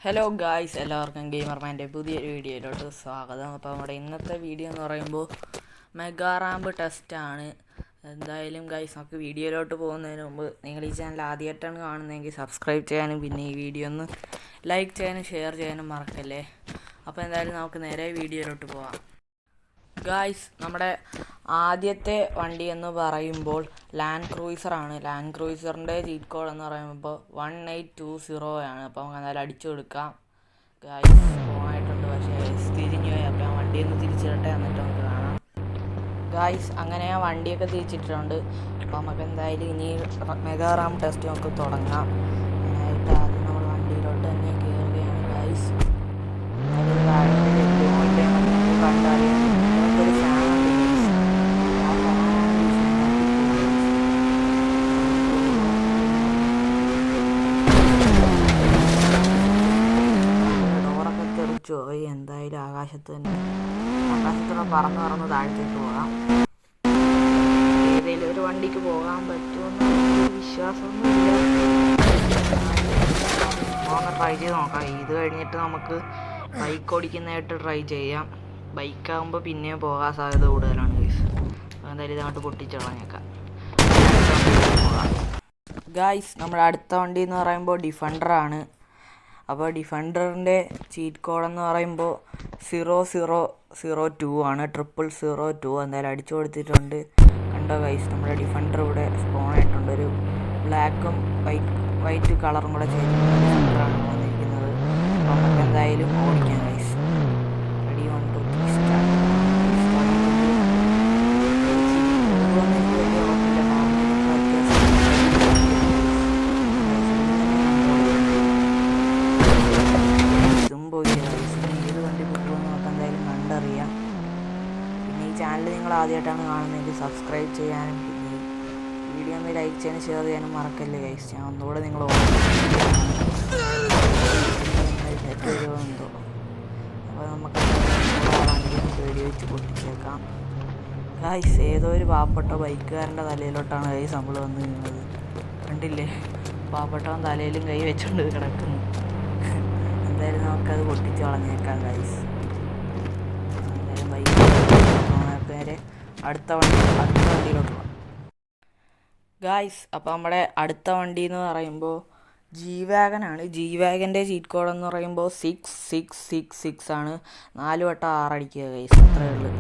Hello guys, എല്ലാവർക്കും ഗെയിമർമാൻ്റെ പുതിയൊരു വീഡിയോയിലോട്ട് സ്വാഗതം. അപ്പോൾ നമ്മുടെ ഇന്നത്തെ വീഡിയോ എന്ന് പറയുമ്പോൾ മെഗാ റാമ്പ് ടെസ്റ്റാണ്. എന്തായാലും ഗായ്സ്, നമുക്ക് വീഡിയോയിലോട്ട് പോകുന്നതിന് മുമ്പ് നിങ്ങൾ ഈ ചാനൽ ആദ്യമായിട്ടാണ് കാണുന്നതെങ്കിൽ സബ്സ്ക്രൈബ് ചെയ്യാനും പിന്നെ ഈ വീഡിയോ ഒന്ന് ലൈക്ക് ചെയ്യാനും ഷെയർ ചെയ്യാനും മറക്കല്ലേ. അപ്പോൾ എന്തായാലും നമുക്ക് നേരെ വീഡിയോയിലോട്ട് പോകാം. ഗായ്സ്, നമ്മുടെ ആദ്യത്തെ വണ്ടി എന്ന് പറയുമ്പോൾ ലാൻഡ് ക്രൂയിസറാണ്. ലാൻഡ് ക്രൂയിസറിൻ്റെ ചീറ്റ് കോഡ് എന്ന് പറയുമ്പോൾ 1820 ആണ്. അപ്പോൾ നമുക്ക് എന്തായാലും അടിച്ചു കൊടുക്കാം. ഗായ്സ് ഓണായിട്ടുണ്ട്, പക്ഷേ തിരിഞ്ഞു പോയി. അപ്പോൾ ഞാൻ വണ്ടിയൊന്ന് തിരിച്ചിടട്ടെ, എന്നിട്ട് നമുക്ക് കാണാം. ഗായ്സ്, അങ്ങനെ ഞാൻ വണ്ടിയൊക്കെ തിരിച്ചിട്ടുണ്ട്. അപ്പോൾ നമുക്ക് എന്തായാലും ഇനി മെഗാ റാം ടെസ്റ്റ് നമുക്ക് തുടങ്ങാം. അതിനായിട്ട് ആദ്യം നമ്മൾ വണ്ടിയിലോട്ട് തന്നെ കയറുകയാണ്. ഗായ്സ് കണ്ടറിയാൻ ഒരു ഫാനുണ്ട്. ആ ഡോറൊക്കെ തെറിച്ചു പോയി. എന്തായാലും ആകാശത്തൂടെ പറന്ന് താഴത്തേക്ക് പോകാം. ഏതെങ്കിലും ഒരു വണ്ടിക്ക് പോകാൻ പറ്റുമെന്ന് വിശ്വാസമൊന്നുമില്ല. ട്രൈ ചെയ്ത് നോക്കാം. ഇത് കഴിഞ്ഞിട്ട് നമുക്ക് ബൈക്ക് ഓടിക്കുന്നതായിട്ട് ട്രൈ ചെയ്യാം. ബൈക്കാകുമ്പോൾ പിന്നെയും പോകാൻ സാധ്യത കൂടുതലാണ് ഗൈസ്. എന്തായാലും ഇതങ്ങോട്ട് പൊട്ടിച്ച് കളഞ്ഞേക്കാം. ഗായ്സ്, നമ്മുടെ അടുത്ത വണ്ടി എന്ന് പറയുമ്പോൾ ഡിഫൻഡറാണ്. അപ്പോൾ ഡിഫൻഡറിൻ്റെ ചീറ്റ് കോഡെന്ന് പറയുമ്പോൾ 0002 ആണ്. 0002 എന്തായാലും അടിച്ചു കൊടുത്തിട്ടുണ്ട്. കണ്ടോ ഗൈസ്, നമ്മുടെ ഡിഫൻഡർ ഇവിടെ സ്പോൺ ആയിട്ടുണ്ട്. ഒരു ബ്ലാക്കും വൈറ്റ് കളറും കൂടെ ചെയ്തിട്ടുള്ള ഡിഫൻഡറാണ് വന്നിരിക്കുന്നത്. അപ്പോൾ നമുക്ക് എന്തായാലും ഓടിക്കാം ഗൈസ്. Ready, 1 2 3 start. അറിയാം. പിന്നെ ഈ ചാനൽ നിങ്ങൾ ആദ്യമായിട്ടാണ് കാണുന്നതെങ്കിൽ സബ്സ്ക്രൈബ് ചെയ്യാനും പിന്നെ വീഡിയോ ഒന്ന് ലൈക്ക് ചെയ്യാനും ഷെയർ ചെയ്യാനും മറക്കല്ലേ ഗൈസ്. ഞാൻ ഒന്നുകൂടെ നിങ്ങൾ എന്തോ. അപ്പോൾ നമുക്ക് വണ്ടി പേടി വെച്ച് പൊട്ടിച്ചേക്കാം ഗൈസ്. ഏതോ ഒരു പാവപ്പെട്ട ബൈക്കുകാരൻ്റെ തലയിലോട്ടാണ് ഗൈസ് നമ്മൾ വന്ന് വീണത്. കണ്ടില്ലേ, പാവപ്പെട്ടവൻ തലയിലും കൈ വെച്ചുകൊണ്ട് കിടക്കുന്നു. എന്തായാലും നമുക്കത് പൊട്ടിച്ച് കളഞ്ഞേക്കാം ഗൈസ്. അടുത്ത വണ്ടിയിലോട്ട് പോകാം ഗായ്സ്. അപ്പോൾ നമ്മുടെ അടുത്ത വണ്ടി എന്ന് പറയുമ്പോൾ G-Wagon. G-Wagonൻ്റെ ചീറ്റ് കോഡ് എന്ന് പറയുമ്പോൾ 6666 ആണ്. 4 വട്ടം 6 അടിക്കുക ഗൈസ്, അത്രയേ ഉള്ളൂ.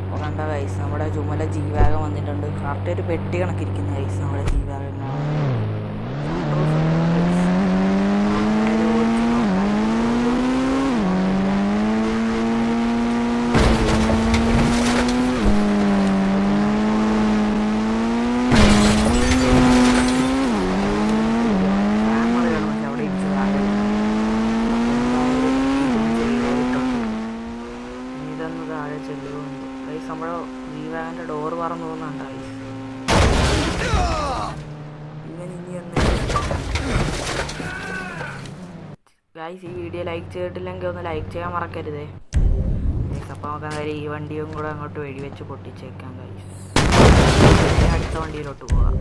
അപ്പോൾ കണ്ട ഗൈസ്, നമ്മുടെ ചുമല G-Wagon വന്നിട്ടുണ്ട്. കറക്റ്റ് ഒരു പെട്ടി കണക്കിരിക്കുന്ന ഗൈസ് നമ്മുടെ G-Wagon. നമ്മുടെ G-Wagonൻ്റെ ഡോറ് പറന്ന് പോകുന്നുണ്ട് ഗൈസ്. ഈ വീഡിയോ ലൈക്ക് ചെയ്തിട്ടില്ലെങ്കിൽ ഒന്ന് ലൈക്ക് ചെയ്യാൻ മറക്കരുതേ ഗൈസ്. അപ്പോൾ നമുക്ക് എന്തായാലും ഈ വണ്ടിയും കൂടെ അങ്ങോട്ട് വെടിവെച്ച് പൊട്ടിച്ചേക്കാം ഗൈസ്. അടുത്ത വണ്ടിയിലോട്ട് പോകാം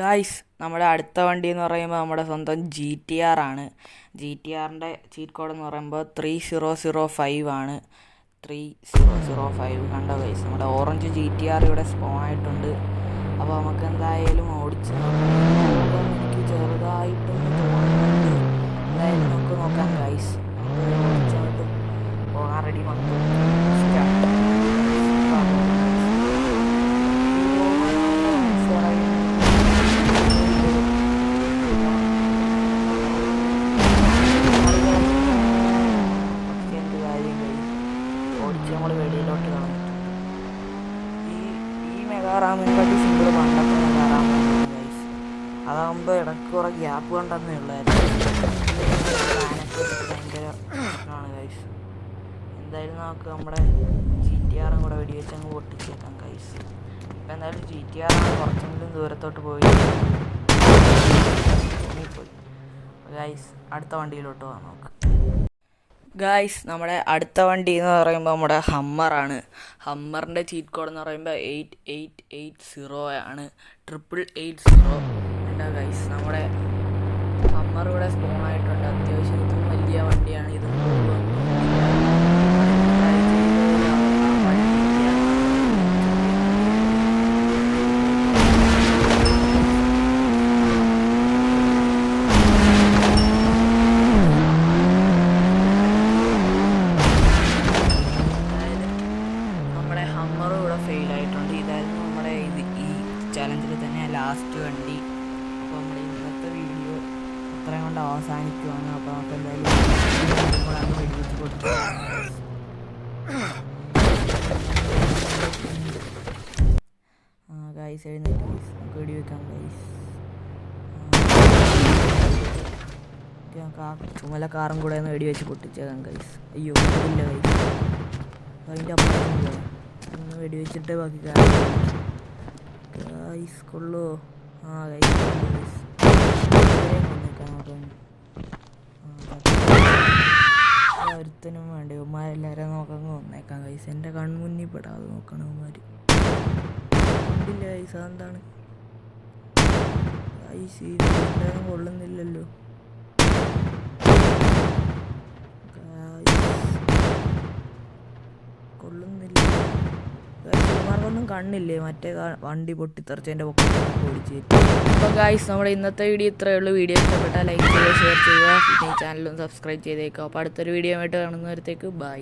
ഗായ്സ്. നമ്മുടെ അടുത്ത വണ്ടി എന്ന് പറയുമ്പോൾ നമ്മുടെ സ്വന്തം GTR ആണ്. GTRൻ്റെ ചീറ്റ് കോഡ് എന്ന് പറയുമ്പോൾ 3005 ആണ്. 3005 കണ്ടോ ഗൈസ്, നമ്മുടെ ഓറഞ്ച് GTR ഇവിടെ സ്പോൺ ആയിട്ടുണ്ട്. അപ്പോൾ നമുക്ക് എന്തായാലും ഓടിച്ച് എനിക്ക് ചെറുതായിട്ടൊന്ന് തോന്നുന്നുണ്ട്. എന്തായാലും നമുക്ക് നോക്കാം ഗൈസ്. ഓടിച്ചോട്ട് പോകാൻ റെഡി മക്കൾ. നമ്മൾ വെളിയിലോട്ട് കളഞ്ഞിട്ടുണ്ട്. ഈ മെഗാ റാമിനെക്കാട്ടി സിമ്പിൾ പണ്ടത്തെ മെഗാ റാമാണ് ഗൈസ്. അതാകുമ്പോൾ ഇടയ്ക്ക് കുറേ ഗ്യാപ്പ് കണ്ടെന്നേ ഉള്ളായിരുന്നു. ഭയങ്കര പ്രശ്നമാണ് ഗൈസ്. എന്തായാലും നമുക്ക് നമ്മുടെ GTR കൂടെ വെടിവെച്ചങ്ങ് പൊട്ടിച്ചേക്കാം ഗൈസ്. ഇപ്പം എന്തായാലും GTR കുറച്ചെങ്കിലും ദൂരത്തോട്ട് പോയി ഗൈസ്. അടുത്ത വണ്ടിയിലോട്ട് പോകാം നമുക്ക് ഗായ്സ്. നമ്മുടെ അടുത്ത വണ്ടി എന്ന് പറയുമ്പോൾ നമ്മുടെ ഹമ്മറാണ്. ഹമ്മറിൻ്റെ ചീറ്റ് കോഡ് എന്ന് പറയുമ്പോൾ 8880 ആണ്. 8880. എന്താ ഗൈസ്, നമ്മുടെ ഹമ്മർ ഇവിടെ സ്പോൺ ആയിട്ടുണ്ട്. അത്യാവശ്യം അവസാനിക്കുവാണ്. അപ്പോൾ നമുക്ക് എന്തായാലും നമ്മളങ്ങ് വെടിവെച്ച് കൊടുത്തു. ഗൈസ് എഴുന്നേറ്റ് ഗൈസ്, നമുക്ക് വെടിവെക്കാം ഗൈസ്. നമുക്ക് ആ ചുമല കാറും കൂടെ ഒന്ന് വെടിവെച്ച് പൊട്ടിച്ചേക്കാം ഗൈസ്. അയ്യോ ഇല്ല ഗൈസ്, അതിൻ്റെ അപ്പുറം ഒന്ന് വെടിവെച്ചിട്ട് ബാക്കി ഗൈസ് കൊള്ളു. ആ ഗൈസ് ഗൈസ് ഒരുത്തനും വേണ്ട, ഉമ്മാരെല്ലാവരും നോക്കാൻ വന്നേക്കാം ഗൈസ്. എൻ്റെ കൺമുന്നിൽ പെടാതെ നോക്കണം ഉമ്മാർ. ഇല്ല ഗൈസ്, അതെന്താണ് ഗൈസ് ഈ എന്തായാലും കൊള്ളുന്നില്ലല്ലോ. കൊള്ളുന്നില്ല ഇവന്മാർക്കൊന്നും കണ്ണില്ലേ, മറ്റേ വണ്ടി പൊട്ടിത്തെറിച്ചതിൻ്റെ പൊക്കത്തൊക്കെ ഓടിച്ച്. അപ്പോൾ ഗൈസ് നമ്മുടെ ഇന്നത്തെ വീഡിയോ ഇത്രയേ ഉള്ളൂ. വീഡിയോ ഇഷ്ടപ്പെട്ടാൽ ലൈക്ക് ചെയ്യുക, ഷെയർ ചെയ്യുക, പിന്നെ ഈ ചാനലും സബ്സ്ക്രൈബ് ചെയ്തേക്കുക. അപ്പോൾ അടുത്തൊരു വീഡിയോ ആയിട്ട് കാണുന്നവരത്തേക്ക് ബൈ.